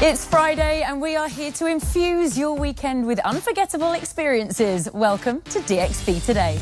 It's Friday and we are here to infuse your weekend with unforgettable experiences. Welcome to DXB Today.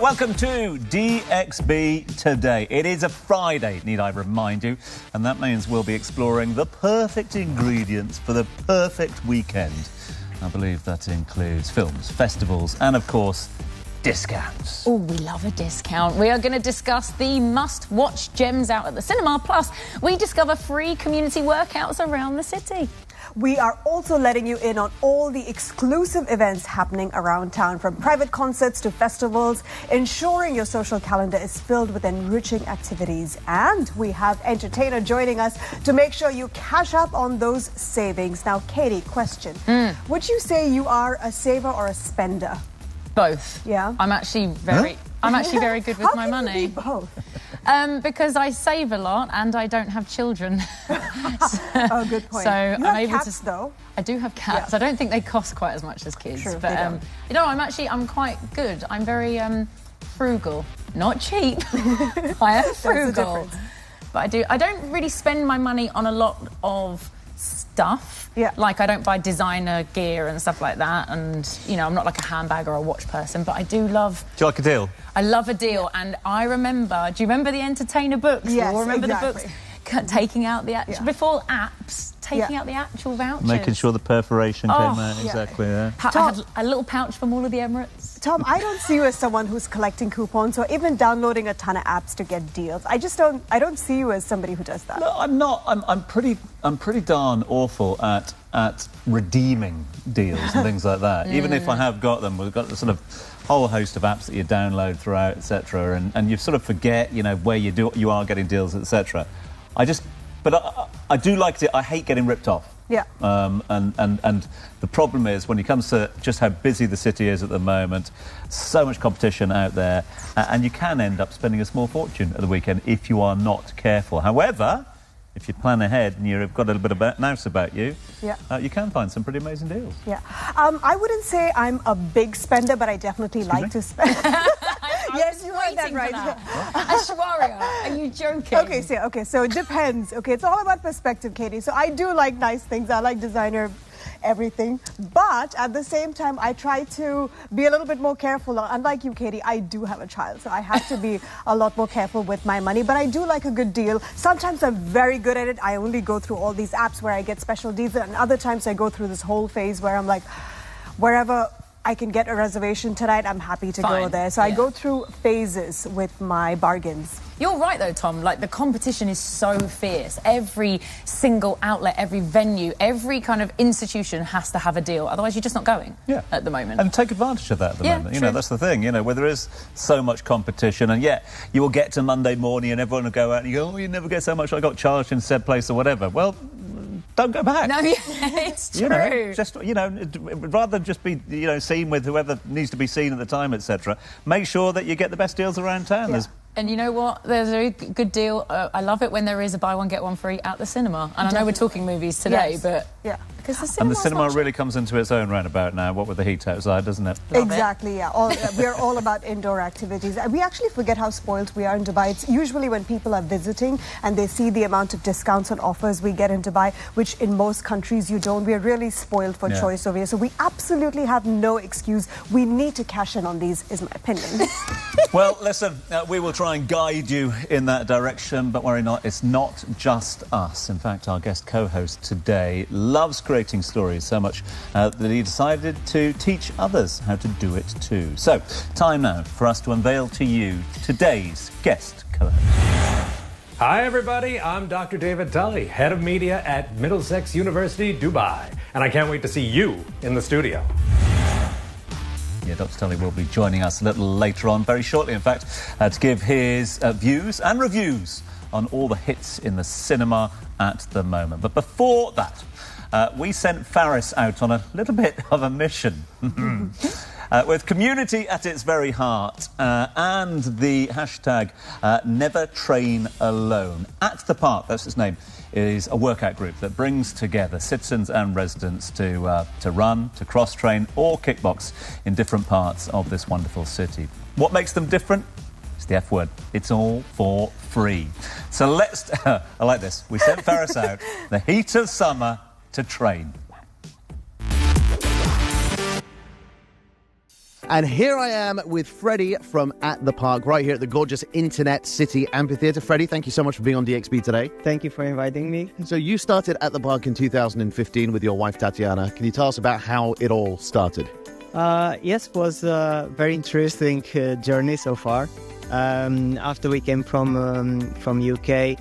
Welcome to DXB Today. It is a Friday, need I remind you, and that means we'll be exploring the perfect ingredients for the perfect weekend. I believe that includes films, festivals, and of course, discounts. Oh, we love a discount. We are going to discuss the must-watch gems out at the cinema, plus we discover free community workouts around the city. We are also letting you in on all the exclusive events happening around town, from private concerts to festivals, ensuring your social calendar is filled with enriching activities. And we have entertainer joining us to make sure you cash up on those savings. Now, Katie, question. Would you say you are a saver or a spender? Both. Yeah. I'm actually very good with my money. How can you be both? Because I save a lot and I don't have children. Oh, good point. So you I'm have able cats, to. Though. I do have cats. Yeah. I don't think they cost quite as much as kids. True, but you know, I'm quite good. I'm very frugal, not cheap. I am frugal, but I don't really spend my money on a lot of stuff. Yeah. Like, I don't buy designer gear and stuff like that, and you know, I'm not like a handbag or a watch person, but I do love. Do you like a deal? I love a deal, and I remember. Do you remember the entertainer books? Yes, remember exactly. the books? Taking out the actual before apps, taking out the actual vouchers, Making sure the perforation came out exactly. Yeah. I had a little pouch from all of the Emirates. Tom, I don't see you as someone who's collecting coupons or even downloading a ton of apps to get deals. I don't see you as somebody who does that. No, I'm not. I'm pretty darn awful at redeeming deals and things like that. Even if I have got them, we've got the sort of whole host of apps that you download throughout, etc. And you sort of forget, you know, where you are getting deals, etc. But I do like it. I hate getting ripped off. Yeah. And the problem is, when it comes to just how busy the city is at the moment, so much competition out there, and you can end up spending a small fortune at the weekend if you are not careful. However, if you plan ahead and you've got a little bit of nous about you, you can find some pretty amazing deals. Yeah. I wouldn't say I'm a big spender, but I definitely like to spend. Yes, you heard that right. Ashwarya, are you joking? Okay, so it depends. Okay, it's all about perspective, Katie. So I do like nice things. I like designer everything, but at the same time I try to be a little bit more careful. Unlike you, Katie, I do have a child, so I have to be a lot more careful with my money, but I do like a good deal. Sometimes I'm very good at it. I only go through all these apps where I get special deals, and other times I go through this whole phase where I'm like, wherever I can get a reservation tonight, I'm happy to go there. So I go through phases with my bargains. You're right, though, Tom. Like, the competition is so fierce. Every single outlet, every venue, every kind of institution has to have a deal. Otherwise, you're just not going at the moment. And take advantage of that at the moment. You know, that's the thing. You know, where there is so much competition, and you will get to Monday morning and everyone will go out and you go, oh, you never get so much. I got charged in said place or whatever. Well, don't go back. No, it's true. You know, just, you know, rather than just be, you know, seen with whoever needs to be seen at the time, etc. Make sure that you get the best deals around town. And you know what? There's a good deal. I love it when there is a buy one, get one free at the cinema. And I know we're talking movies today, but... Yeah. Because the cinema really comes into its own roundabout now, what with the heat outside, doesn't it? Exactly, we're all about indoor activities. We actually forget how spoiled we are in Dubai. It's usually when people are visiting and they see the amount of discounts and offers we get in Dubai, which in most countries you don't. We're really spoiled for choice over here. So we absolutely have no excuse. We need to cash in on these, is my opinion. Well, listen, we will try and guide you in that direction, but worry not, it's not just us. In fact, our guest co-host today loves creating stories so much that he decided to teach others how to do it too. So, time now for us to unveil to you today's guest co-host. Hi everybody, I'm Dr. David Tully, Head of Media at Middlesex University, Dubai. And I can't wait to see you in the studio. Yeah, Dr. Tully will be joining us a little later on, very shortly in fact, to give his views and reviews on all the hits in the cinema at the moment. But before that, we sent Faris out on a little bit of a mission. with community at its very heart and the hashtag Never Train Alone. At the Park, that's its name, is a workout group that brings together citizens and residents to run, to cross-train or kickbox in different parts of this wonderful city. What makes them different? It's the F word. It's all for free. So let's... I like this. We sent Ferris out, the heat of summer, to train. And here I am with Freddie from At the Park, right here at the gorgeous Internet City Amphitheatre. Freddie, thank you so much for being on DXB today. Thank you for inviting me. So you started At the Park in 2015 with your wife, Tatiana. Can you tell us about how it all started? Yes, it was a very interesting journey so far. After we came from UK,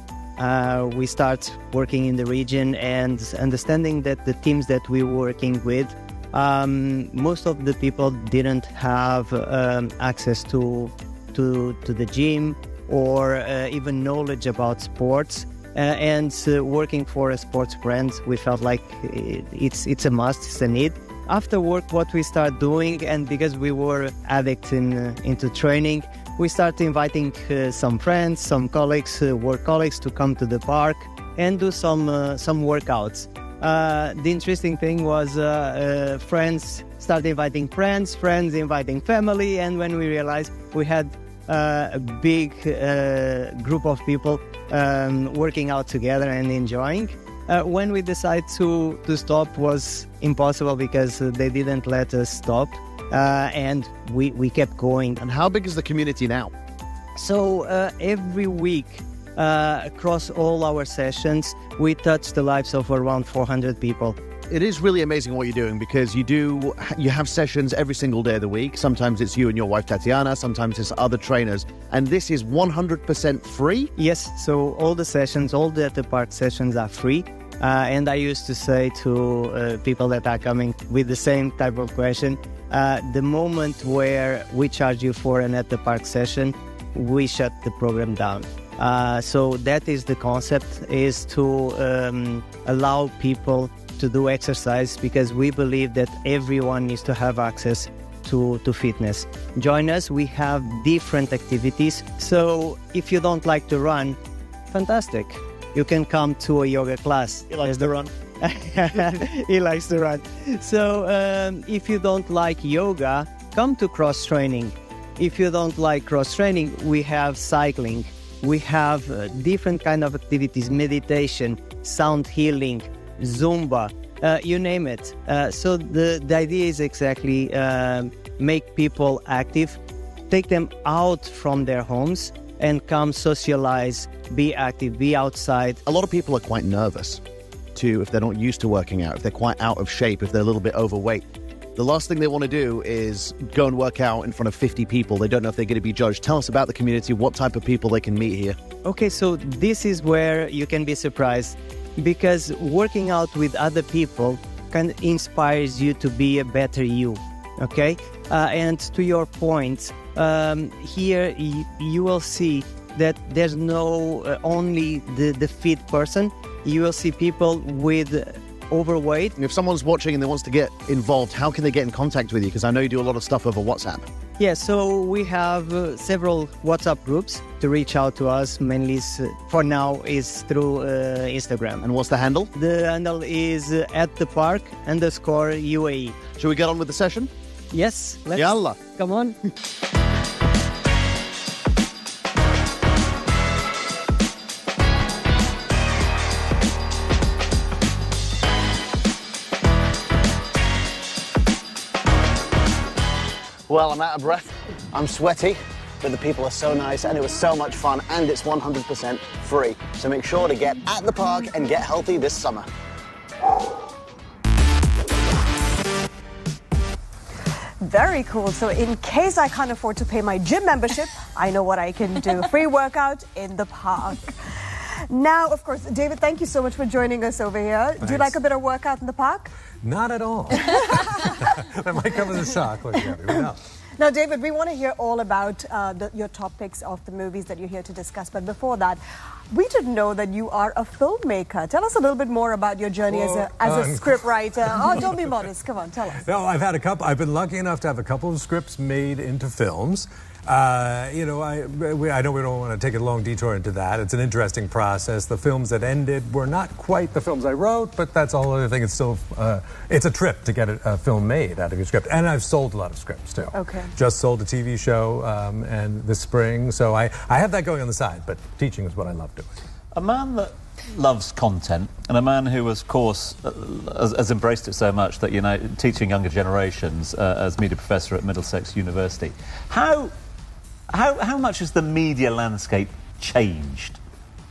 we start working in the region and understanding that the teams that we were working with, most of the people didn't have access to the gym or even knowledge about sports. And working for a sports brand, we felt like it's a must, it's a need. After work, what we start doing, and because we were addicts into training, we started inviting some friends, some colleagues, work colleagues, to come to the park and do some workouts. The interesting thing was friends started inviting friends, friends inviting family, and when we realized we had a big group of people working out together and enjoying, when we decided to stop was impossible because they didn't let us stop, and we kept going. And how big is the community now? So every week, across all our sessions, we touch the lives of around 400 people. It is really amazing what you're doing, because you have sessions every single day of the week. Sometimes it's you and your wife Tatiana, sometimes it's other trainers, and this is 100% free? Yes, so all the sessions, all the At the Park sessions are free. And I used to say to people that are coming with the same type of question, the moment where we charge you for an At the Park session, we shut the program down. So that is the concept, is to allow people to do exercise, because we believe that everyone needs to have access to fitness. Join us, we have different activities. So if you don't like to run, fantastic. You can come to a yoga class. He likes to run. He likes to run. So if you don't like yoga, come to cross-training. If you don't like cross-training, we have cycling. We have different kind of activities, meditation, sound healing, Zumba, you name it. So the idea is exactly make people active, take them out from their homes and come socialize, be active, be outside. A lot of people are quite nervous too, if they're not used to working out, if they're quite out of shape, if they're a little bit overweight. The last thing they want to do is go and work out in front of 50 people. They don't know if they're going to be judged. Tell us about the community, what type of people they can meet here. Okay, so this is where you can be surprised, because working out with other people kind of inspires you to be a better you, okay? And to your point, here you will see that there's no only the fit person. You will see people with overweight. If someone's watching and they wants to get involved, how can they get in contact with you? Because I know you do a lot of stuff over WhatsApp. Yeah, so we have several WhatsApp groups to reach out to us. Mainly for now is through Instagram. And what's the handle? The handle is @thepark_UAE. Shall we get on with the session? Yes, let's. Yalla. Come on. Well, I'm out of breath, I'm sweaty, but the people are so nice and it was so much fun, and it's 100% free. So make sure to get at the park and get healthy this summer. Very cool. So in case I can't afford to pay my gym membership, I know what I can do. Free workout in the park. Now, of course, David, thank you so much for joining us over here. Thanks. Do you like a bit of workout in the park? Not at all. That might come as a shock. Who knows? Now, David, we want to hear all about your top picks of the movies that you're here to discuss. But before that, we didn't know that you are a filmmaker. Tell us a little bit more about your journey as a script writer. Oh, don't be modest. Come on, tell us. No, I've had a couple. I've been lucky enough to have a couple of scripts made into films. I know we don't want to take a long detour into that. It's an interesting process. The films that ended were not quite the films I wrote, but that's a whole other thing. It's still, it's a trip to get a film made out of your script. And I've sold a lot of scripts, too. Okay. Just sold a TV show and this spring. So I have that going on the side, but teaching is what I love doing. A man that loves content, and a man who, of course, has embraced it so much that, you know, teaching younger generations as media professor at Middlesex University. How much has the media landscape changed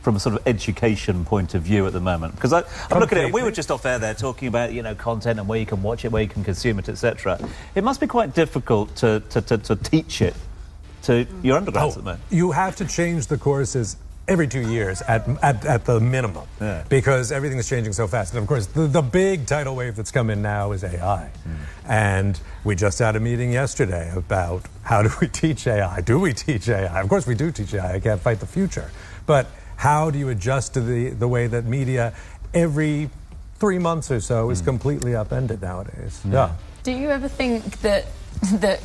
from a sort of education point of view at the moment? Because I'm looking at it, we were just off air there talking about, you know, content and where you can watch it, where you can consume it, etc. It must be quite difficult to teach it to your undergrads at the moment. You have to change the courses every 2 years at the minimum, because everything is changing so fast. And of course, the big tidal wave that's come in now is AI. And we just had a meeting yesterday about how do we teach AI? Do we teach AI? Of course we do teach AI. I can't fight the future. But how do you adjust to the way that media every 3 months or so is completely upended nowadays? Yeah. Do you ever think that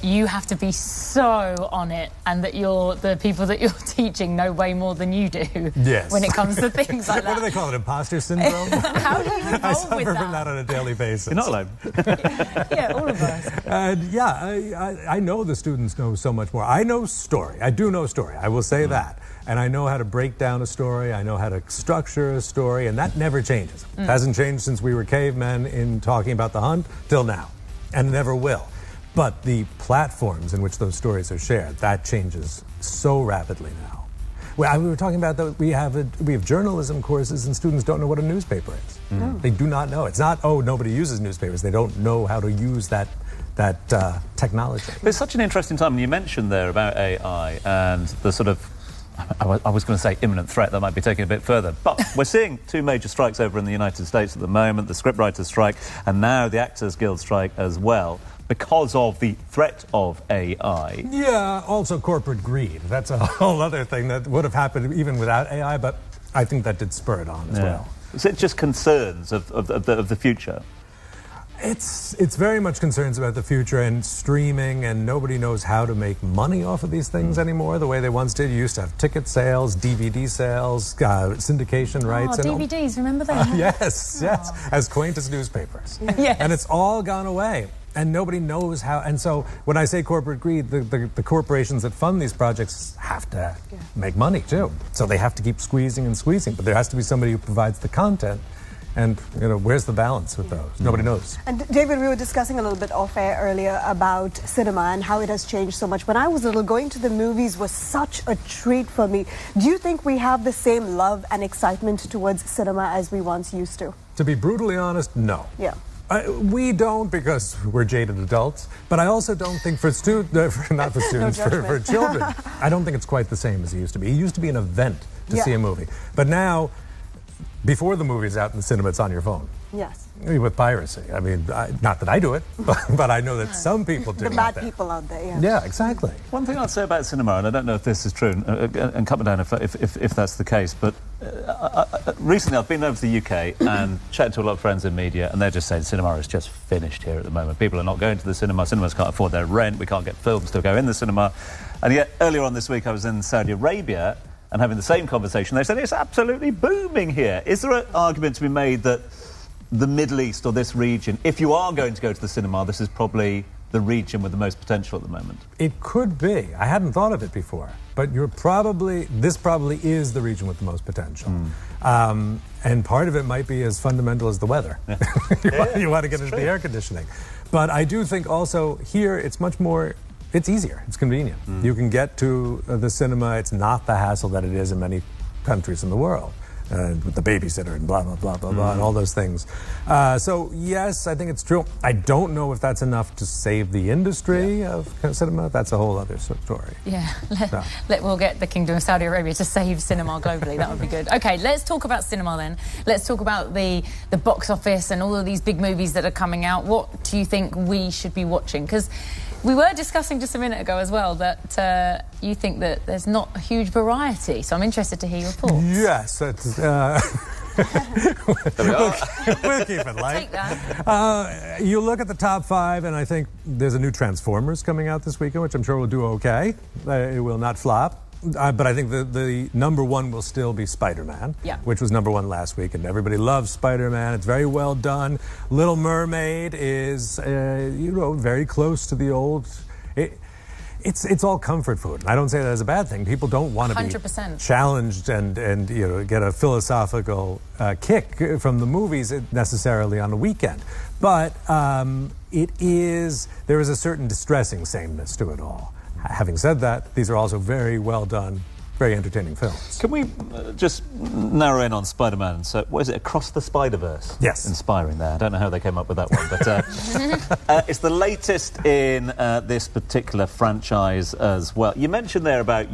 you have to be so on it, and that the people that you're teaching know way more than you do? Yes. When it comes to things like that. What do they call it? Imposter syndrome? How do you evolve I suffer with from that on a daily basis. You're not alone. Yeah, all of us. And I know the students know so much more. I know story. I do know story. I will say that. And I know how to break down a story. I know how to structure a story, and that never changes. It hasn't changed since we were cavemen in talking about the hunt till now, and never will. But the platforms in which those stories are shared, that changes so rapidly now. We were talking about that we have journalism courses, and students don't know what a newspaper is. They do not know. It's not, oh, nobody uses newspapers. They don't know how to use that technology. It's such an interesting time. And you mentioned there about AI and the sort of, I was going to say imminent threat that might be taken a bit further. But we're seeing 2 major strikes over in the United States at the moment, the scriptwriters' strike and now the Actors Guild strike as well, because of the threat of AI. Yeah, also corporate greed. That's a whole other thing that would have happened even without AI, but I think that did spur it on as well. So it's just concerns of the future? It's very much concerns about the future and streaming, and nobody knows how to make money off of these things anymore the way they once did. You used to have ticket sales, DVD sales, syndication rights. Oh, DVDs, remember that? Yes, as quaint as newspapers. Yes. And it's all gone away. And nobody knows how. And so when I say corporate greed, the corporations that fund these projects have to make money too. So they have to keep squeezing and squeezing. But there has to be somebody who provides the content. And, you know, where's the balance with those? Nobody knows. And David, we were discussing a little bit off air earlier about cinema and how it has changed so much. When I was little, going to the movies was such a treat for me. Do you think we have the same love and excitement towards cinema as we once used to? To be brutally honest, no. Yeah. We don't, because we're jaded adults, but I also don't think for not for students, for children, I don't think it's quite the same as it used to be. It used to be an event to see a movie. But now, before the movie's out in the cinema, it's on your phone. Yes. With piracy. I mean, not that I do it, but I know that some people do. The bad people out there, yeah. Yeah, exactly. One thing I'd say about cinema, and I don't know if this is true, and cut me down if that's the case, but recently I've been over to the UK and chatted to a lot of friends in media, and they're just saying cinema is just finished here at the moment. People are not going to the cinema. Cinemas can't afford their rent. We can't get films to go in the cinema. And yet, earlier on this week, I was in Saudi Arabia and having the same conversation. They said it's absolutely booming here. Is there an argument to be made that the Middle East or this region, if you are going to go to the cinema, this is probably the region with the most potential at the moment? It could be. I hadn't thought of it before, but this probably is the region with the most potential. And part of it might be as fundamental as the weather. You want to get into the air conditioning. But I do think also here it's much more, it's easier, it's convenient. You can get to the cinema. It's not the hassle that it is in many countries in the world. With the babysitter and blah, blah, blah, blah, blah, and all those things. So, yes, I think it's true. I don't know if that's enough to save the industry of cinema. That's a whole other story. Yeah, we'll get the Kingdom of Saudi Arabia to save cinema globally. That would be good. OK, let's talk about cinema then. Let's talk about the box office and all of these big movies that are coming out. What do you think we should be watching? Because We were discussing just a minute ago as well that you think that there's not a huge variety, so I'm interested to hear your thoughts. Yes, that's... We'll keep it light. Take that. You look at the top 5, and I think there's a new Transformers coming out this weekend, which I'm sure will do okay. It will not flop. But I think the number 1 will still be Spider-Man, which was number 1 last week, and everybody loves Spider-Man. It's very well done. Little Mermaid is, very close to the old... It's all comfort food. I don't say that as a bad thing. People don't want to 100%. be challenged and get a philosophical kick from the movies necessarily on the weekend. But there is a certain distressing sameness to it all. Having said that, these are also very well done, very entertaining films. Can we just narrow in on Spider-Man? So, what is it, Across the Spider-Verse? Yes. Inspiring there. I don't know how they came up with that one, but it's the latest in this particular franchise as well. You mentioned there about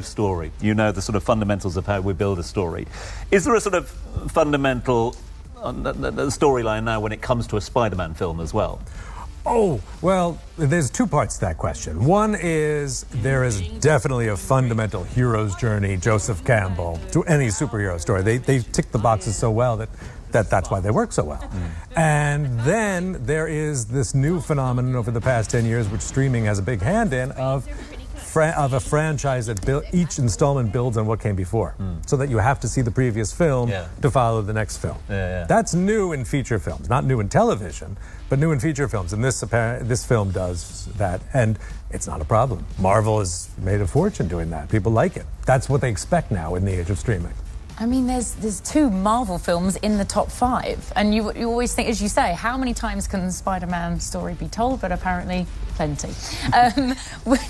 story. The sort of fundamentals of how we build a story. Is there a sort of fundamental storyline now when it comes to a Spider-Man film as well? Oh, well, there's 2 parts to that question. One is there is definitely a fundamental hero's journey, Joseph Campbell, to any superhero story. They tick the boxes so well that's why they work so well. And then there is this new phenomenon over the past 10 years, which streaming has a big hand in, of a franchise that each installment builds on what came before, so that you have to see the previous film to follow the next film. That's new in feature films, not new in television, but new in feature films, and this film does that, and it's not a problem. Marvel has made a fortune doing that. People like it. That's what they expect now in the age of streaming. I mean, there's 2 Marvel films in the top 5, and you always think, as you say, how many times can the Spider-Man story be told? But apparently, plenty.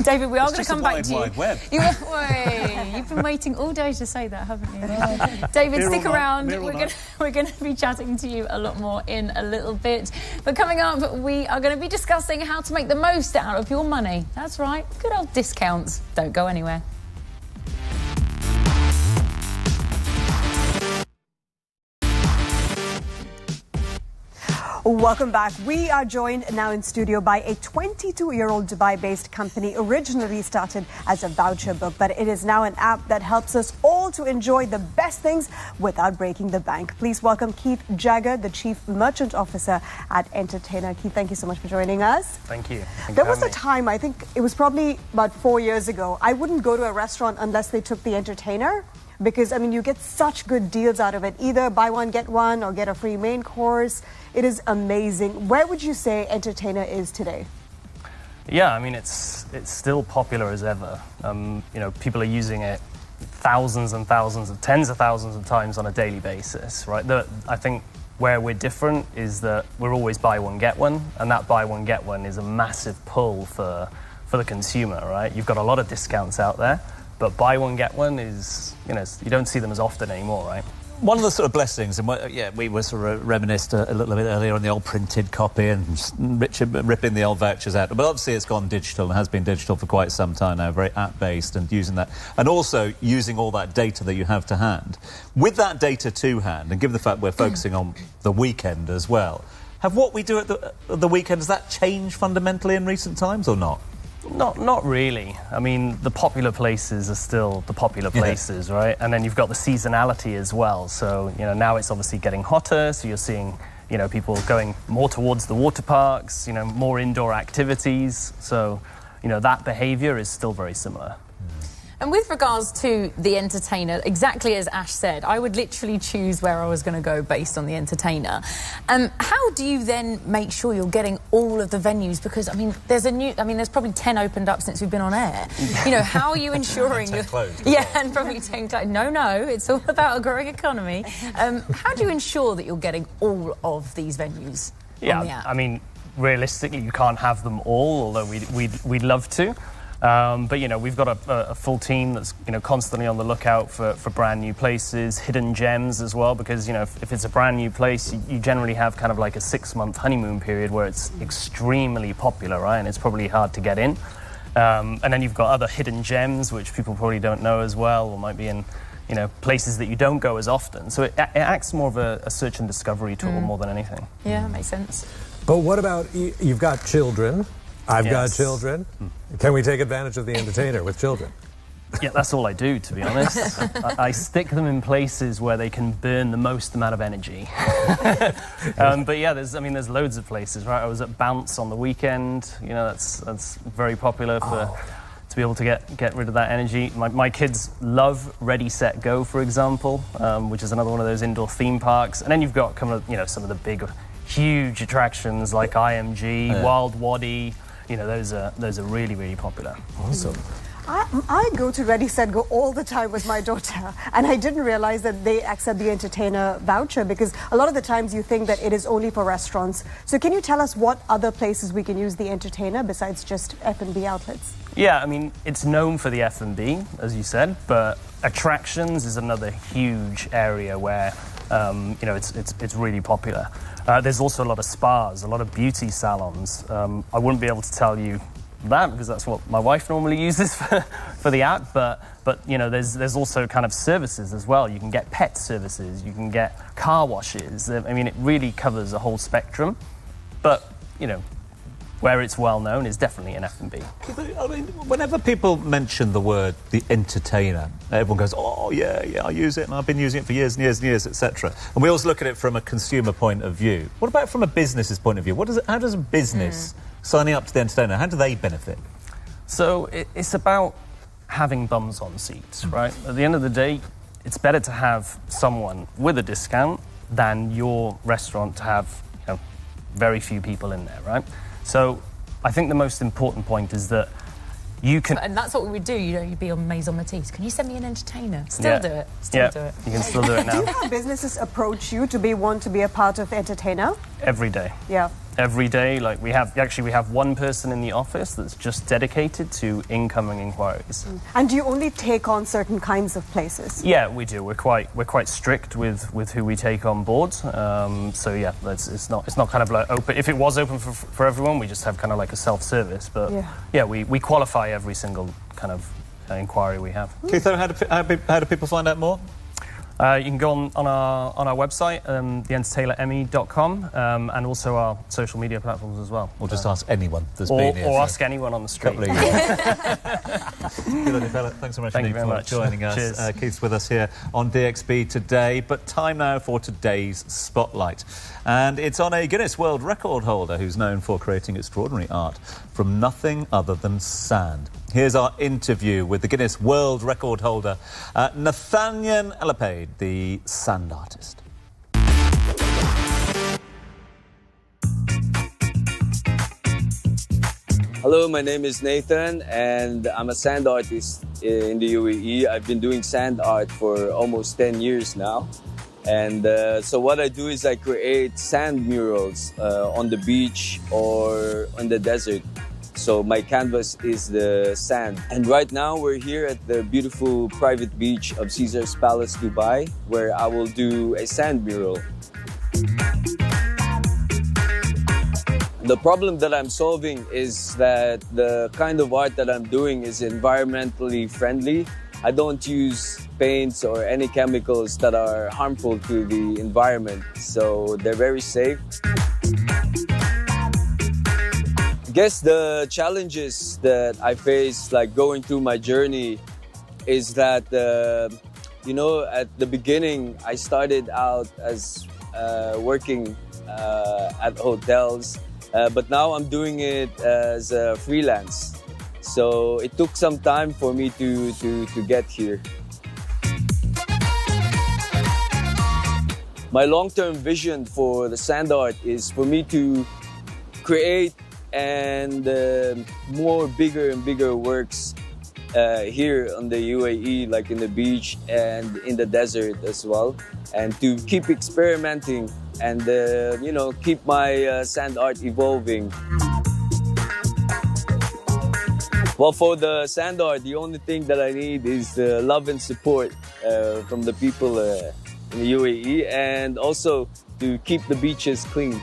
David, we are going to come back to you. Wide web. You've been waiting all day to say that, haven't you? David, stick around. We're going to be chatting to you a lot more in a little bit. But coming up, we are going to be discussing how to make the most out of your money. That's right, good old discounts. Don't go anywhere. Welcome back. We are joined now in studio by a 22-year-old Dubai-based company, originally started as a voucher book, but it is now an app that helps us all to enjoy the best things without breaking the bank. Please welcome Keith Jagger, the Chief Merchant Officer at Entertainer. Keith, thank you so much for joining us. Thank you. There was a time, I think it was probably about 4 years ago, I wouldn't go to a restaurant unless they took the Entertainer. Because, I mean, you get such good deals out of it. Either buy one, get one, or get a free main course. It is amazing. Where would you say Entertainer is today? Yeah, I mean, it's still popular as ever. People are using it thousands and thousands of, tens of thousands of times on a daily basis, right? I think where we're different is that we're always buy one, get one. And that buy one, get one is a massive pull for the consumer, right? You've got a lot of discounts out there. But buy one, get one is, you don't see them as often anymore, right? One of the sort of blessings, and we were sort of reminisced a little bit earlier on the old printed copy and ripping the old vouchers out. But obviously it's gone digital and has been digital for quite some time now, very app-based and using that. And also using all that data that you have to hand. With that data to hand, and given the fact we're focusing on the weekend as well, have what we do at the weekend, has that changed fundamentally in recent times or not? Not really. I mean, the popular places are still the popular places, right? And then you've got the seasonality as well. So, now it's obviously getting hotter, so you're seeing, people going more towards the water parks, more indoor activities. So, that behaviour is still very similar. And with regards to the Entertainer, exactly as Ash said, I would literally choose where I was going to go based on the Entertainer. How do you then make sure you're getting all of the venues? Because, there's probably 10 opened up since we've been on air. How are you ensuring... 10 closed. Yeah, and probably 10 closed. No, it's all about a growing economy. How do you ensure that you're getting all of these venues on the app? I mean, realistically, you can't have them all, although we'd love to. But, we've got a full team that's, constantly on the lookout for brand new places, hidden gems as well, because, if it's a brand new place, you generally have kind of like a 6-month honeymoon period where it's extremely popular, right? And it's probably hard to get in. And then you've got other hidden gems, which people probably don't know as well, or might be in, places that you don't go as often. So it acts more of a search and discovery tool more than anything. Yeah, that makes sense. But what about, you've got children, I've got Yes. children. Can we take advantage of the entertainer with children? Yeah, that's all I do, to be honest. I stick them in places where they can burn the most amount of energy. But yeah, there's loads of places, right? I was at Bounce on the weekend. You know, that's very popular to be able to get rid of that energy. My kids love Ready, Set, Go, for example, which is another one of those indoor theme parks. And then you've got some of the big, huge attractions like IMG, Wild Wadi. You know, those are really, really popular. Awesome. I go to Ready, Set, Go all the time with my daughter, and I didn't realize that they accept the entertainer voucher, because a lot of the times you think that it is only for restaurants. So can you tell us what other places we can use the entertainer besides just F&B outlets? Yeah, I mean, it's known for the F&B, as you said, but attractions is another huge area where, it's really popular. There's also a lot of spas, a lot of beauty salons. I wouldn't be able to tell you that because that's what my wife normally uses for the app, but you know, there's also kind of services as well. You can get pet services, you can get car washes. I mean, it really covers a whole spectrum, but you know, where it's well known is definitely in F&B. I mean, whenever people mention the word the entertainer, everyone goes, oh yeah, I use it and I've been using it for years and years and years, etc. And we always look at it from a consumer point of view. What about from a business's point of view? How does a business signing up to the entertainer, how do they benefit? So it's about having bums on seats, right? At the end of the day, it's better to have someone with a discount than your restaurant to have, you know, very few people in there, right? So I think the most important point is that you can... And that's what we would do, you know, you'd be on Maison Matisse. Can you send me an entertainer? Still do it. Still do it. You can still do it now. Do you have businesses approach you to want to be a part of entertainer? Every day. Yeah. Every day, like we have one person in the office that's just dedicated to incoming inquiries. And do you only take on certain kinds of places? Yeah, we do. We're quite strict with who we take on board. So yeah, it's not kind of like open. If it was open for everyone, we just have kind of like a self-service. But yeah, we qualify every single kind of inquiry we have. Keith, how do people find out more? You can go on our website, theentertaineremmy.com, and also our social media platforms as well. Or just ask anyone that's been here. Or ask anyone on the street. Good on you, fella. Thanks so much Thank you very for much. joining us. Cheers. Keith's with us here on DXB today. But time now for today's Spotlight. And it's on a Guinness World Record holder who's known for creating extraordinary art from nothing other than sand. Here's our interview with the Guinness World Record holder, Nathaniel Alapade, the sand artist. Hello, my name is Nathan and I'm a sand artist in the UAE. I've been doing sand art for almost 10 years now. And so what I do is I create sand murals on the beach or on the desert. So my canvas is the sand. And right now we're here at the beautiful private beach of Caesar's Palace, Dubai, where I will do a sand mural. The problem that I'm solving is that the kind of art that I'm doing is environmentally friendly. I don't use paints or any chemicals that are harmful to the environment, so they're very safe. I guess the challenges that I face, like going through my journey, is that, you know, at the beginning, I started out as working at hotels, but now I'm doing it as a freelance. So it took some time for me to get here. My long-term vision for the sand art is for me to create and more bigger and bigger works here on the UAE, like in the beach and in the desert as well, and to keep experimenting and you know, keep my sand art evolving. Well, for the sand art, the only thing that I need is love and support from the people in the UAE, and also to keep the beaches clean.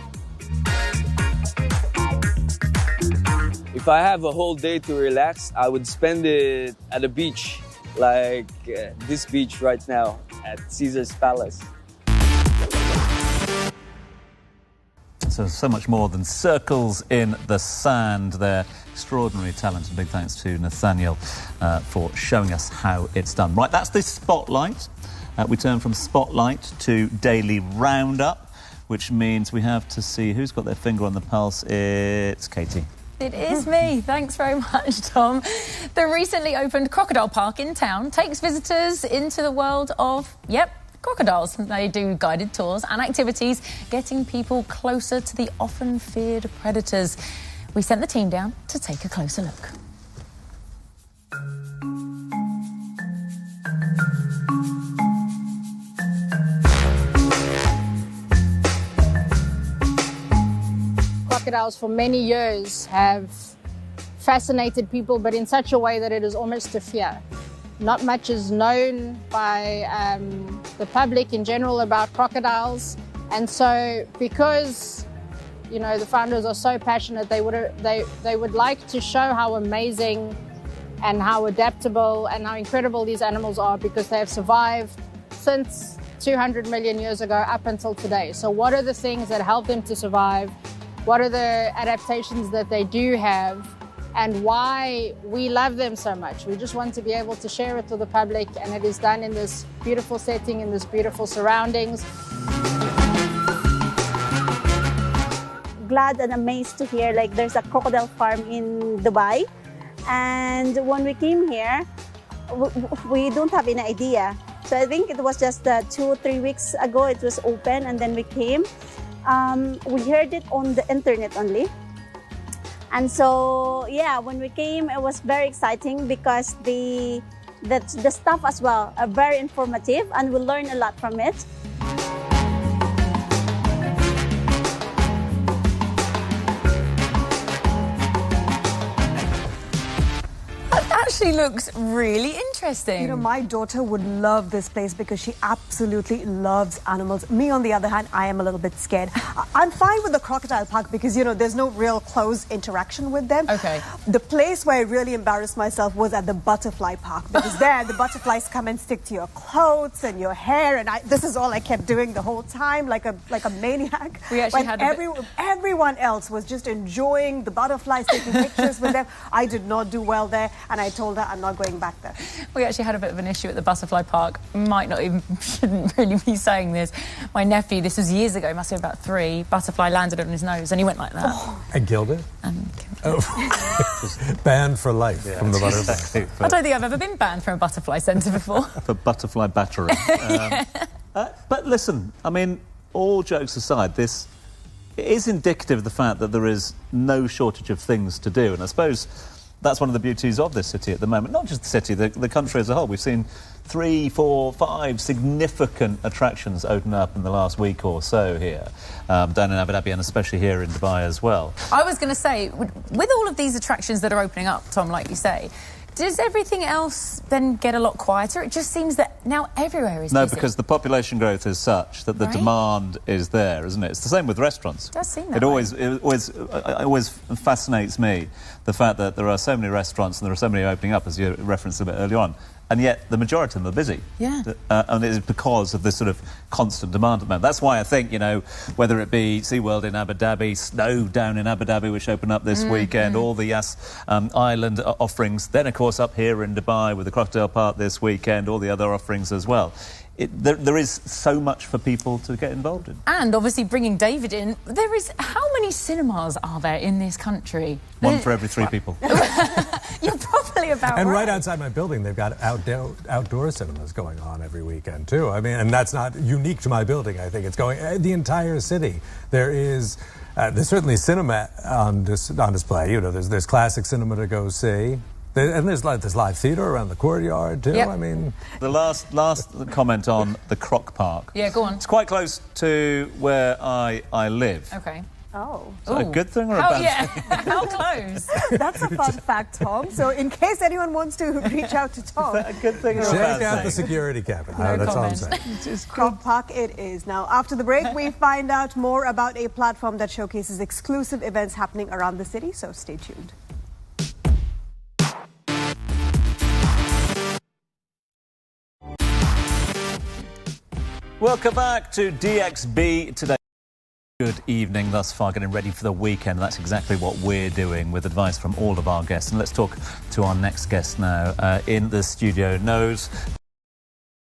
If I have a whole day to relax, I would spend it at a beach, like this beach right now at Caesar's Palace. so much more than circles in the sand. They're extraordinary talent, and big thanks to Nathaniel for showing us how it's done. Right, that's the Spotlight. We turn from Spotlight to Daily Roundup, which means we have to see who's got their finger on the pulse. It's Katie. It is me. Thanks very much, Tom. The recently opened Crocodile Park in town takes visitors into the world of, crocodiles. They do guided tours and activities, getting people closer to the often feared predators. We sent the team down to take a closer look. Crocodiles for many years have fascinated people, but in such a way that it is almost a fear. Not much is known by the public in general about crocodiles, and so because the founders are so passionate, they would like to show how amazing and how adaptable and how incredible these animals are, because they have survived since 200 million years ago up until today. So what are the things that help them to survive? What are the adaptations that they do have, and why we love them so much? We just want to be able to share it to the public, and it is done in this beautiful setting, in this beautiful surroundings. Glad and amazed to hear there's a crocodile farm in Dubai, and when we came here, we don't have any idea. So I think it was just 2 or 3 weeks ago it was open, and then we came. We heard it on the internet only, and so when we came it was very exciting, because the staff as well are very informative, and we learn a lot from it. Actually looks really interesting. My daughter would love this place because she absolutely loves animals. Me, on the other hand, I am a little bit scared. I'm fine with the crocodile park because, there's no real close interaction with them. Okay. The place where I really embarrassed myself was at the butterfly park, because there the butterflies come and stick to your clothes and your hair, and this is all I kept doing the whole time, like a maniac. We actually When had everyone else was just enjoying the butterflies, taking pictures with them. I did not do well there, and I told her I'm not going back there. We actually had a bit of an issue at the butterfly park. Shouldn't really be saying this. My nephew, this was years ago, must be about 3, butterfly landed on his nose and he went like that. Oh. And killed it? And killed it. Banned for life from the butterfly. I don't think I've ever been banned from a butterfly centre before. For butterfly battery. But listen, all jokes aside, this is indicative of the fact that there is no shortage of things to do, and I suppose that's one of the beauties of this city at the moment. Not just the city, the country as a whole. We've seen 3, 4, 5 significant attractions open up in the last week or so here, down in Abu Dhabi, and especially here in Dubai as well. I was going to say, with all of these attractions that are opening up, Tom, like you say, does everything else then get a lot quieter? It just seems that now everywhere is busy. No, because the population growth is such that the demand is there, isn't it? It's the same with restaurants. It does seem that it always fascinates me, the fact that there are so many restaurants and there are so many opening up, as you referenced a bit earlier on, and yet the majority of them are busy. Yeah. And it is because of this sort of constant demand at the moment. That's why I think, whether it be SeaWorld in Abu Dhabi, Snow down in Abu Dhabi, which opened up this weekend, all the Yas Island offerings, then, of course, up here in Dubai with the Crocodile Park this weekend, all the other offerings as well. There is so much for people to get involved in. And obviously bringing David in, how many cinemas are there in this country? 1 for every 3 people. You're probably about And right. right outside my building, they've got outdoor cinemas going on every weekend, too. And that's not unique to my building, I think. It's going the entire city. There's certainly cinema on display. There's classic cinema to go see. And there's live theatre around the courtyard, too. Yep. The last comment on the Croc Park. Yeah, go on. It's quite close to where I live. Okay. Oh. Is that a good thing or a bad thing? How close? That's a fun fact, Tom. So in case anyone wants to reach out to Tom. Is that a good thing or a bad Check thing? out the security cabin. No That's all I'm comment. saying. Croc Park it is. Now, after the break, we find out more about a platform that showcases exclusive events happening around the city, so stay tuned. Welcome back to DXB today. Good evening thus far, getting ready for the weekend. That's exactly what we're doing with advice from all of our guests. And let's talk to our next guest now. In the studio, knows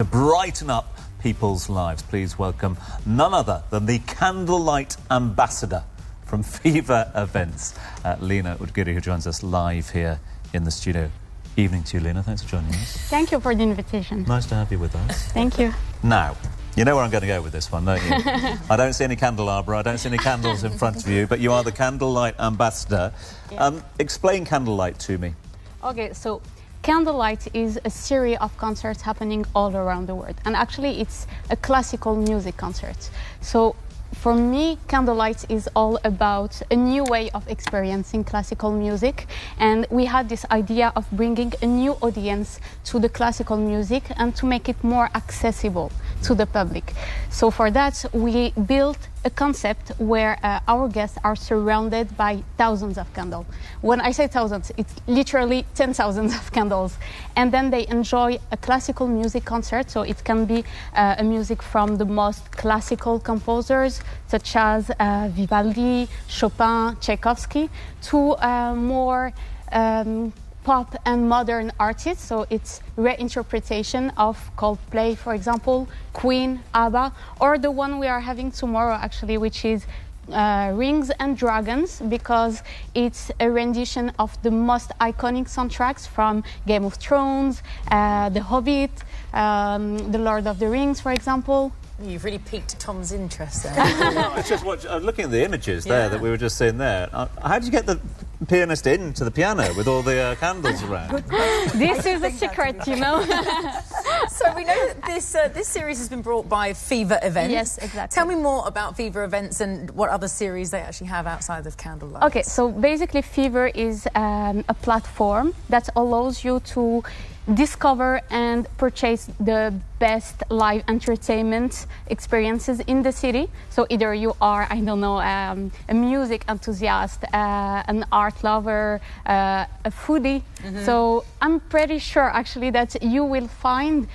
to brighten up people's lives. Please welcome none other than the candlelight ambassador from Fever Events, Lena Udgiri, who joins us live here in the studio. Evening to you, Lena. Thanks for joining us. Thank you for the invitation. Nice to have you with us. Thank you. Now, you know where I'm going to go with this one, don't you? I don't see any candelabra, I don't see any candles in front of you, but you are the candlelight ambassador. Yeah. Explain candlelight to me. Okay, so Candlelight is a series of concerts happening all around the world. And actually, it's a classical music concert. So for me, Candlelight is all about a new way of experiencing classical music. And we had this idea of bringing a new audience to the classical music and to make it more accessible to the public. So for that, we built a concept where our guests are surrounded by thousands of candles. When I say thousands, it's literally 10,000 of candles. And then they enjoy a classical music concert. So it can be a music from the most classical composers, such as Vivaldi, Chopin, Tchaikovsky, to more pop and modern artists. So it's reinterpretation of Coldplay, for example, Queen, ABBA, or the one we are having tomorrow, actually, which is Rings and Dragons, because it's a rendition of the most iconic soundtracks from Game of Thrones, The Hobbit, The Lord of the Rings, for example. You've really piqued Tom's interest there. I was just looking at the images there that we were just seeing there. How did you get the pianist into the piano with all the candles around? This is a secret, you know. So we know that this series has been brought by Fever Events. Yes, exactly. Tell me more about Fever Events and what other series they actually have outside of Candlelight. Okay, so basically Fever is a platform that allows you to discover and purchase the best live entertainment experiences in the city. So either you are, I don't know, a music enthusiast, an art lover, a foodie. So I'm pretty sure actually that you will find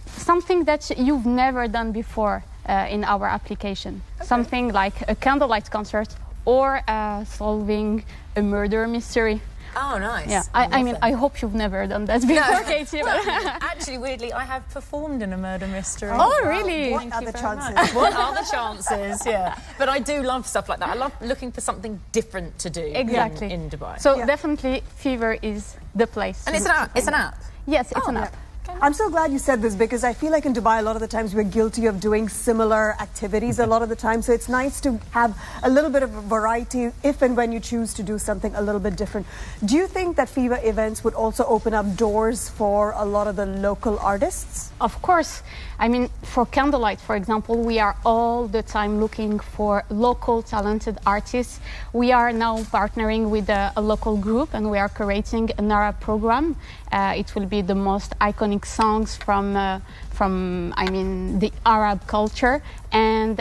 something that you've never done before in our application. Something like a candlelight concert or solving a murder mystery. Oh, nice. Yeah, I mean, I hope you've never done that before, Katie. Well, actually, weirdly, I have performed in a murder mystery. Oh, really? What are the chances? What are the chances? Yeah. But I do love stuff like that. I love looking for something different to do Exactly. in Dubai. So definitely Fever is the place. And it's an app? It's an app? Yes, it's an app. I'm so glad you said this, because I feel like in Dubai a lot of the times we're guilty of doing similar activities a lot of the time. So it's nice to have a little bit of variety if and when you choose to do something a little bit different. Do you think that Fever Events would also open up doors for a lot of the local artists? Of course. I mean, for Candlelight, for example, we are all the time looking for local talented artists. We are now partnering with a local group, and we are creating an Arab program. It will be the most iconic songs from I mean, the Arab culture. And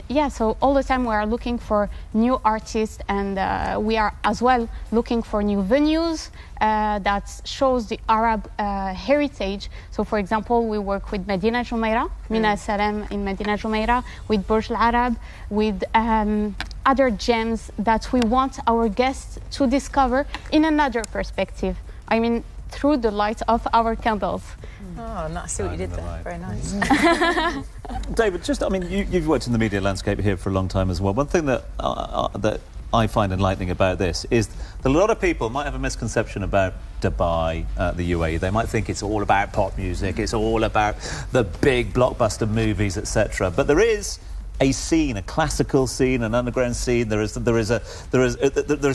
yeah, so all the time we are looking for new artists, and we are as well looking for new venues that shows the Arab heritage. So for example, we work with Medina Jumeirah, Mina Salam in Medina Jumeirah, with Burj Al Arab, with other gems that we want our guests to discover in another perspective. I mean, through the light of our candles. Oh, nice. I see what you did there. Very nice. David, just, I mean, you've worked in the media landscape here for a long time as well. One thing that I find enlightening about this is that a lot of people might have a misconception about Dubai, the UAE. They might think it's all about pop music, it's all about the big blockbuster movies, etc. But there is a scene, a classical scene, an underground scene. There is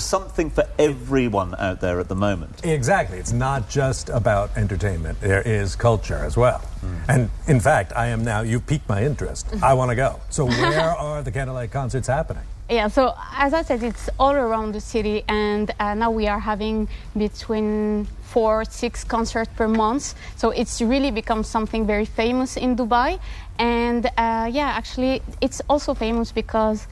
something for everyone out there at the moment. Exactly. It's not just about entertainment. There is culture as well. And in fact, I am now, you've piqued my interest. I want to go. So where are the Candlelight concerts happening? Yeah, so as I said, it's all around the city, and now we are having between 4 or 6 concerts per month. So it's really become something very famous in Dubai. And yeah, actually, it's also famous because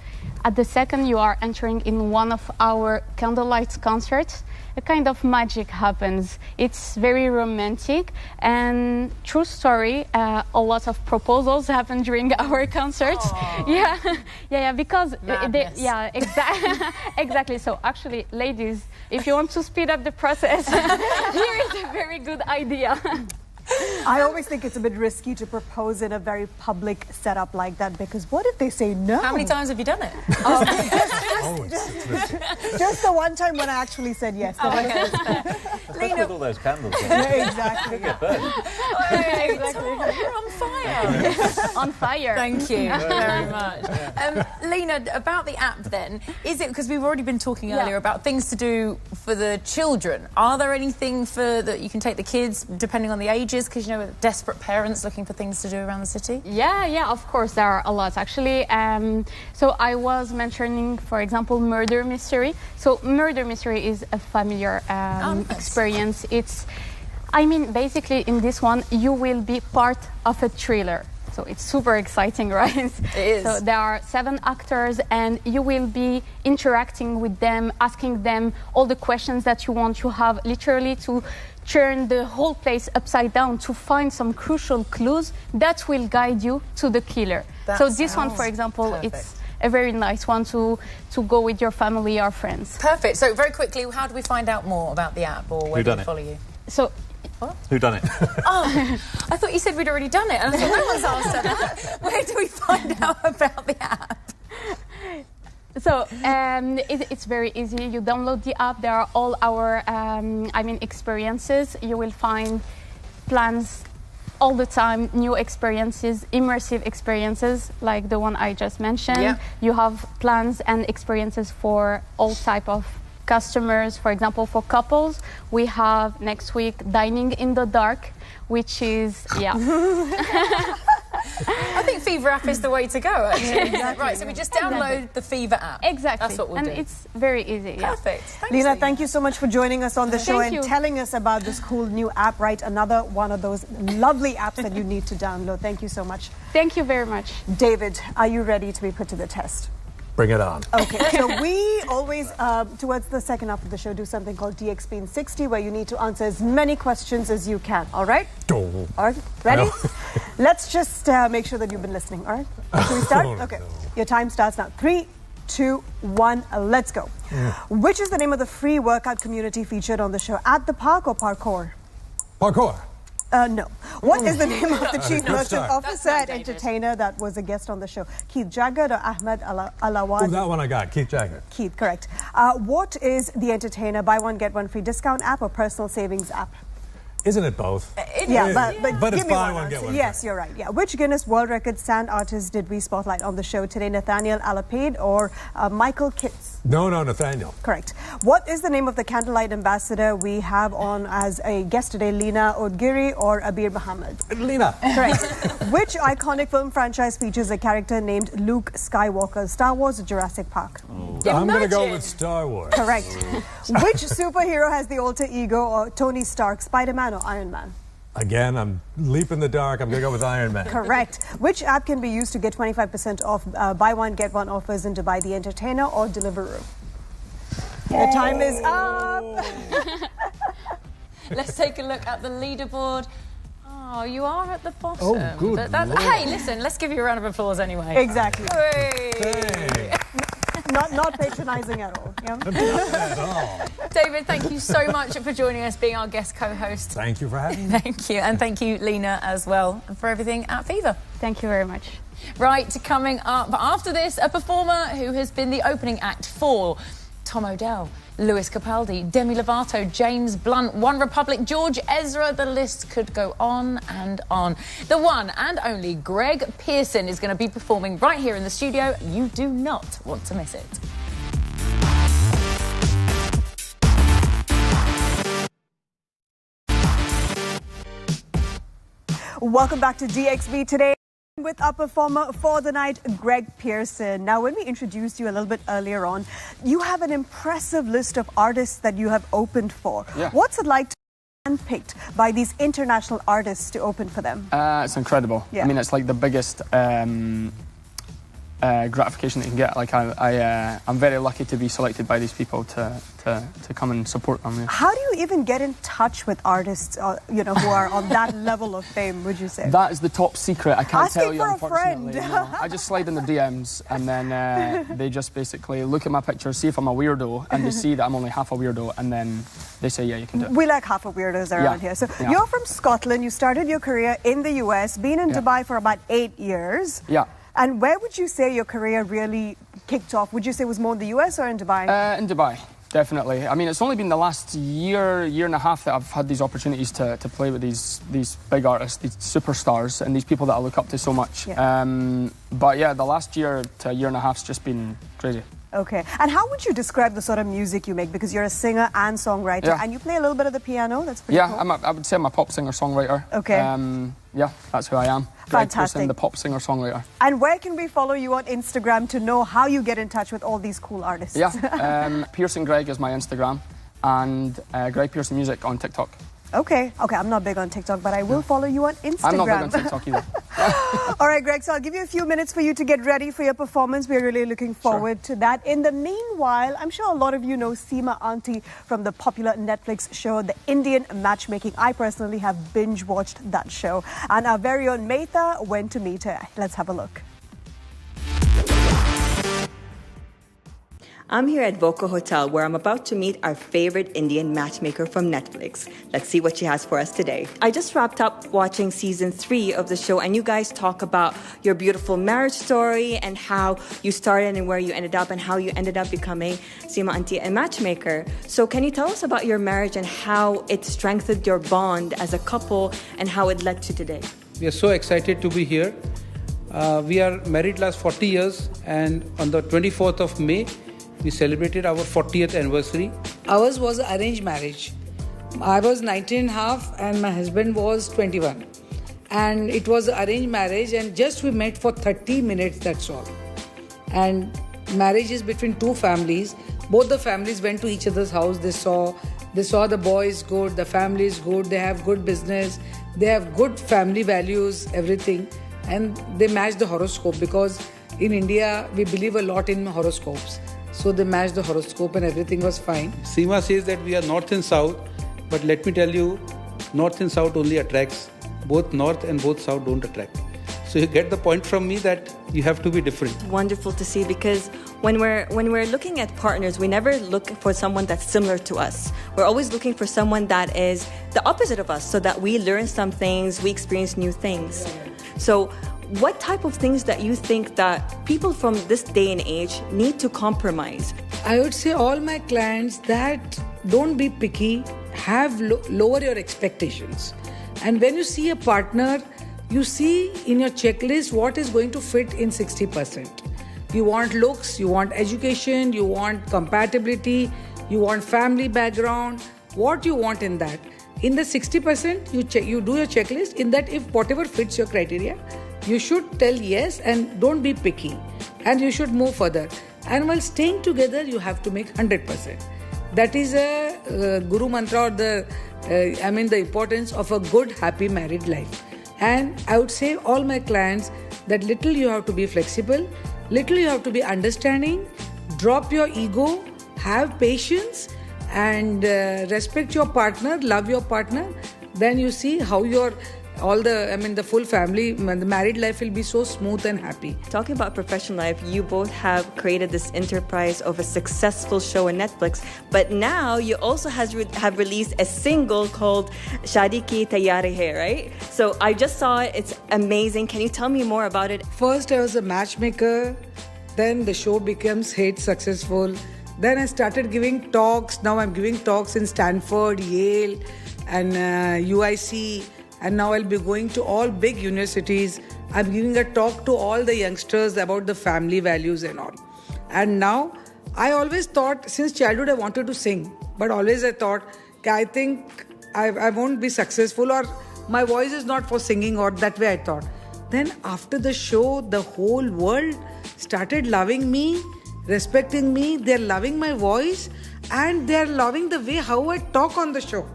at the second you are entering in one of our candlelight concerts, a kind of magic happens. It's very romantic, and true story, a lot of proposals happen during our concerts. Yeah, because exactly. So actually, ladies, if you want to speed up the process, here is a very good idea. I always think it's a bit risky to propose in a very public setup like that, because what if they say no? How many times have you done it? Just the one time when I actually said yes. Lena, with all those candles. Exactly. Exactly. You're on fire. On fire. Thank you very much. Lena, about the app then, is it, because we've already been talking earlier about things to do for the children, are there anything for that you can take the kids depending on the ages, because you know, desperate parents looking for things to do around the city? Yeah, of course there are a lot actually. So I was mentioning, for example, murder mystery. So murder mystery is a familiar experience. Basically in this one you will be part of a thriller. So it's super exciting, right? It is. So there are 7 actors and you will be interacting with them, asking them all the questions that you want. You have literally to turn the whole place upside down to find some crucial clues that will guide you to the killer. So this one, for example, it's a very nice one to go with your family or friends. Perfect. So very quickly, how do we find out more about the app, or where do we follow you? So, what? Who done it? I thought you said we'd already done it, and I thought no one's asked her that. Where do we find out about the app? So it's very easy. You download the app. There are all our experiences. You will find plans all the time, new experiences, immersive experiences like the one I just mentioned. Yeah. You have plans and experiences for all type of customers. For example, for couples, we have next week dining in the dark, which is I think Fever app is the way to go, actually. Exactly. Right, so we just download the Fever app. Exactly. That's what we'll do. And it's very easy. Perfect. Thanks, Lena, thank you so much for joining us on the show and you. telling us about this cool new app, right? Another one of those lovely apps that you need to download. Thank you so much. Thank you very much. David, are you ready to be put to the test? Bring it on. Okay, so we always, towards the second half of the show, do something called DXP in 60, where you need to answer as many questions as you can, all right? Oh. All right, ready? Let's just make sure that you've been listening, all right? Should we start? Okay, your time starts now. 3, 2, 1, let's go. Which is the name of the free workout community featured on the show? At the Park or Parkour? Parkour. No. What is the name of the chief merchant officer and entertainer that was a guest on the show? Keith Jagged or Ahmed Alawad? Oh, that one I got. Keith Jagged. Keith, correct. What is the entertainer buy one get one free discount app or personal savings app? Isn't it both? But it's give me buy one one, get one. Yes, you're right. Yeah. Which Guinness World Record sand artist did we spotlight on the show today? Nathaniel Alapade or Michael Kitts? No, Nathaniel. Correct. What is the name of the candlelight ambassador we have on as a guest today? Lena Odgiri or Abir Muhammad? Lena. Correct. Which iconic film franchise features a character named Luke Skywalker? Star Wars or Jurassic Park? I'm going to go with Star Wars. Correct. Which superhero has the alter ego or Tony Stark, Spider-Man or Iron Man? Again, I'm leap in the dark. I'm going to go with Iron Man. Correct. Which app can be used to get 25% off buy one, get one offers in Dubai? The Entertainer or Deliveroo? Your time is up. Let's take a look at the leaderboard. Oh, you are at the bottom. Oh, good Lord. Hey, listen, let's give you a round of applause anyway. Exactly. Hey. Not patronizing at all. Yeah? Not at all. David, thank you so much for joining us, being our guest co-host. Thank you for having me. Thank you. And thank you, Lena, as well, and for everything at Fever. Thank you very much. Right, coming up after this, a performer who has been the opening act for Tom Odell, Lewis Capaldi, Demi Lovato, James Blunt, One Republic, George Ezra. The list could go on and on. The one and only Greg Pearson is going to be performing right here in the studio. You do not want to miss it. Welcome back to DXB today with our performer for the night, Greg Pearson. Now, when we introduced you a little bit earlier on, you have an impressive list of artists that you have opened for. Yeah. What's it like to be handpicked by these international artists to open for them? It's incredible. Yeah. I mean, it's like the biggest gratification that you can get. Like I'm very lucky to be selected by these people to come and support them. Yeah. How do you even get in touch with artists, who are on that level of fame, would you say? That is the top secret. I can't tell you, Asking for a friend. No, I just slide in the DMs and then they just basically look at my picture, see if I'm a weirdo, and they see that I'm only half a weirdo, and then they say, yeah, you can do it. We like half a weirdos around here. So you're from Scotland. You started your career in the US, been in Dubai for about 8 years. Yeah. And where would you say your career really kicked off? Would you say it was more in the US or in Dubai? In Dubai. Definitely. I mean, it's only been the last year and a half that I've had these opportunities to play with these big artists, these superstars, and these people that I look up to so much. Yeah. But yeah, the last year to a year and a half's just been crazy. Okay. And how would you describe the sort of music you make? Because you're a singer and songwriter, and you play a little bit of the piano. That's pretty cool. Yeah, I would say I'm a pop singer-songwriter. Okay. Yeah, that's who I am. Fantastic. The pop singer-songwriter. And where can we follow you on Instagram to know how you get in touch with all these cool artists? Yeah, Pearson Greg is my Instagram, and Greg Pearson Music on TikTok. Okay, I'm not big on TikTok, but I will follow you on Instagram. I'm not big on TikTok either. All right, Greg, so I'll give you a few minutes for you to get ready for your performance. We're really looking forward to that. In the meanwhile, I'm sure a lot of you know Seema Auntie from the popular Netflix show, The Indian Matchmaking. I personally have binge-watched that show. And our very own Metha went to meet her. Let's have a look. I'm here at Voco Hotel, where I'm about to meet our favorite Indian matchmaker from Netflix. Let's see what she has for us today. I just wrapped up watching season 3 of the show, and you guys talk about your beautiful marriage story and how you started and where you ended up and how you ended up becoming Seema Auntie, a matchmaker. So can you tell us about your marriage and how it strengthened your bond as a couple and how it led to today? We are so excited to be here. We are married last 40 years, and on the 24th of May, we celebrated our 40th anniversary. Ours was an arranged marriage. I was 19 and a half and my husband was 21. And it was an arranged marriage, and just we met for 30 minutes, that's all. And marriage is between two families. Both the families went to each other's house. They saw the boy is good, the family is good, they have good business, they have good family values, everything. And they matched the horoscope, because in India, we believe a lot in horoscopes. So they matched the horoscope and everything was fine. Seema says that we are north and south, but let me tell you, north and south only attracts. Both north and both south don't attract. So you get the point from me that you have to be different. Wonderful to see, because when we're looking at partners, we never look for someone that's similar to us. We're always looking for someone that is the opposite of us, so that we learn some things, we experience new things. So what type of things that you think that people from this day and age need to compromise? I would say all my clients that don't be picky, have lower your expectations. And when you see a partner, you see in your checklist what is going to fit in 60%. You want looks, you want education, you want compatibility, you want family background, what you want in that. In the 60%, you do your checklist. In that, if whatever fits your criteria, you should tell yes and don't be picky, and you should move further. And while staying together, you have to make 100%. That is a guru mantra, or the importance of a good, happy married life. And I would say all my clients that little you have to be flexible, little you have to be understanding, drop your ego, have patience, and respect your partner, love your partner. Then you see how the full family, the married life will be so smooth and happy. Talking about professional life, you both have created this enterprise of a successful show on Netflix, but now you also have released a single called Shaadi Ki Taiyari Hai, right? So I just saw it, it's amazing. Can you tell me more about it? First I was a matchmaker, then the show becomes successful. Then I started giving talks. Now I'm giving talks in Stanford, Yale, and UIC. And now I'll be going to all big universities. I'm giving a talk to all the youngsters about the family values and all. And now, I always thought, since childhood I wanted to sing. But always I thought, I think I won't be successful, or my voice is not for singing, or that way I thought. Then after the show, the whole world started loving me, respecting me. They're loving my voice, and they're loving the way how I talk on the show.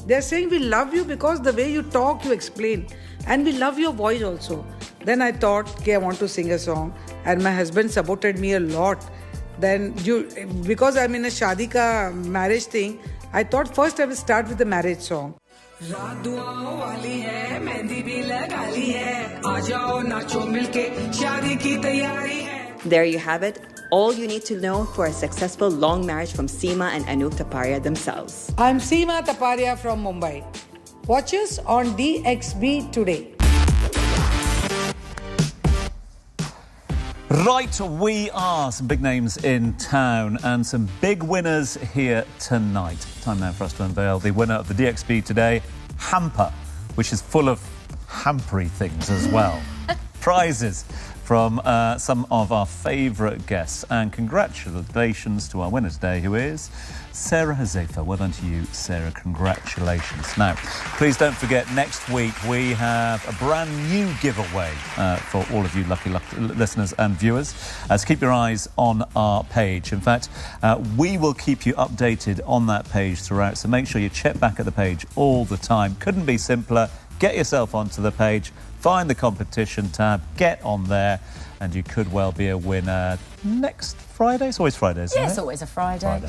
They're saying we love you because the way you talk, you explain. And we love your voice also. Then I thought, okay, I want to sing a song. And my husband supported me a lot. Then, because I'm in a shadi ka marriage thing, I thought first I will start with the marriage song. There you have it. All you need to know for a successful long marriage from Seema and Anoop Taparia themselves. I'm Seema Taparia from Mumbai. Watch us on DXB today. Right, we are some big names in town and some big winners here tonight. Time now for us to unveil the winner of the DXB today, Hamper, which is full of hampery things as well. Prizes from some of our favourite guests. And congratulations to our winner today, who is Sarah Hazefa. Well done to you, Sarah. Congratulations. Now, please don't forget, next week we have a brand new giveaway for all of you lucky listeners and viewers. So keep your eyes on our page. In fact, we will keep you updated on that page throughout, so make sure you check back at the page all the time. Couldn't be simpler. Get yourself onto the page, find the competition tab, get on there, and you could well be a winner next Friday. It's always Fridays, isn't it? It's always a Friday.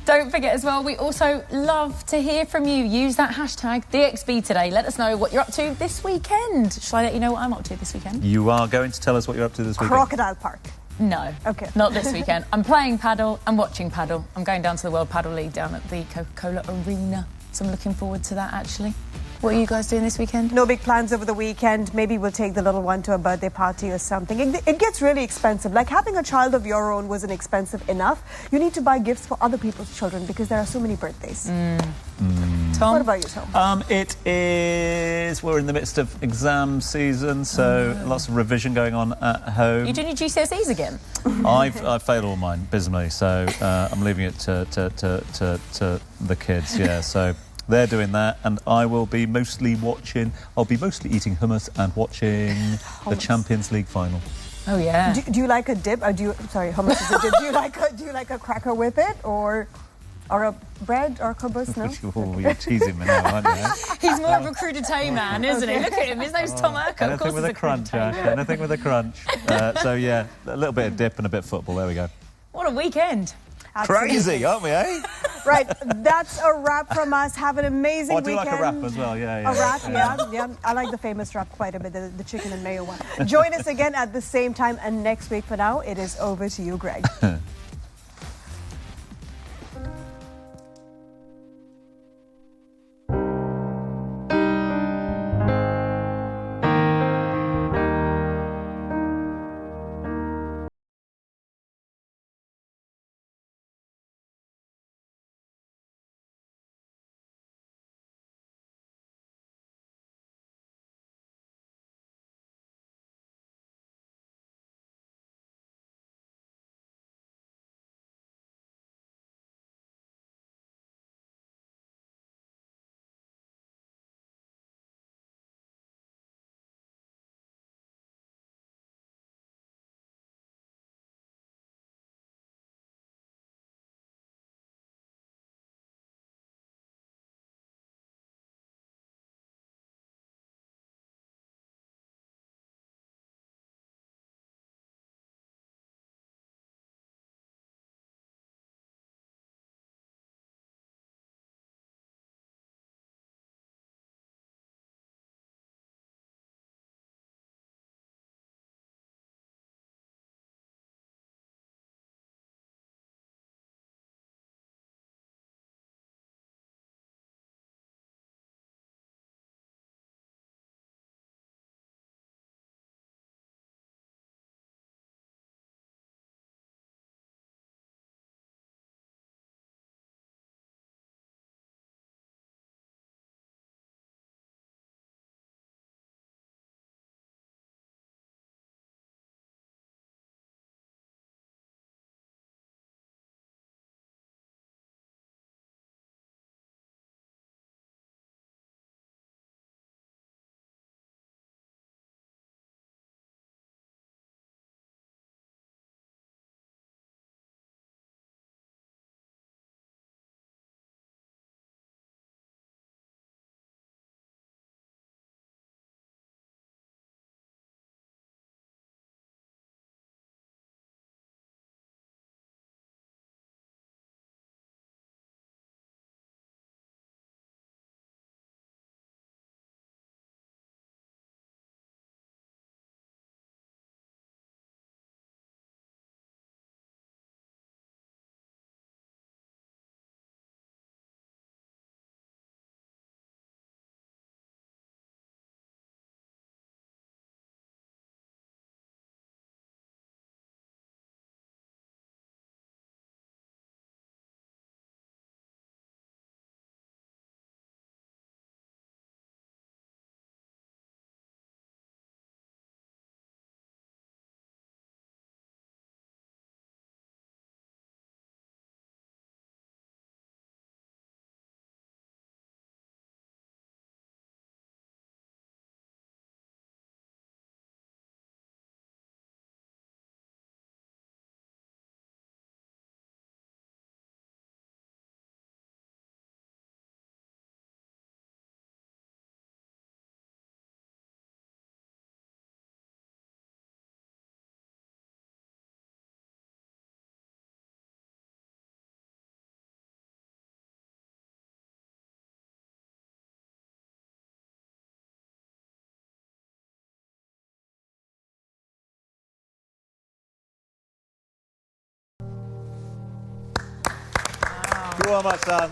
Don't forget as well, we also love to hear from you. Use that hashtag DXB today. Let us know what you're up to this weekend. Shall I let you know what I'm up to this weekend? You are going to tell us what you're up to this weekend? Crocodile Park. No. Okay. Not this weekend. I'm playing paddle. I'm watching paddle. I'm going down to the World Paddle League down at the Coca-Cola Arena. So I'm looking forward to that, actually. What are you guys doing this weekend? No big plans over the weekend. Maybe we'll take the little one to a birthday party or something. It gets really expensive. Like having a child of your own wasn't expensive enough. You need to buy gifts for other people's children because there are so many birthdays. Tom? What about you, Tom? It is... We're in the midst of exam season, so lots of revision going on at home. You doing your GCSEs again? I've failed all mine abysmally, so I'm leaving it to the kids, yeah, so... They're doing that, and I will be mostly watching... I'll be mostly eating hummus and watching the Champions League final. Oh, yeah. Do you like a dip? Or sorry, hummus is a dip. Do you like a cracker with it, or a bread or kubus? No? Oh, you're teasing me now, aren't you? He's more of a crudité man, isn't he? Look at him. His name's Tom Urquhart. Anything with a crunch, Ash. Anything with a crunch. So, yeah, a little bit of dip and a bit of football. There we go. What a weekend. Crazy, aren't we, eh? Right, that's a wrap from us. Have an amazing weekend. I do like a wrap as well, yeah. A wrap, yeah. I like the famous wrap quite a bit, the chicken and mayo one. Join us again at the same time and next week. For now, it is over to you, Greg. Go on, my son.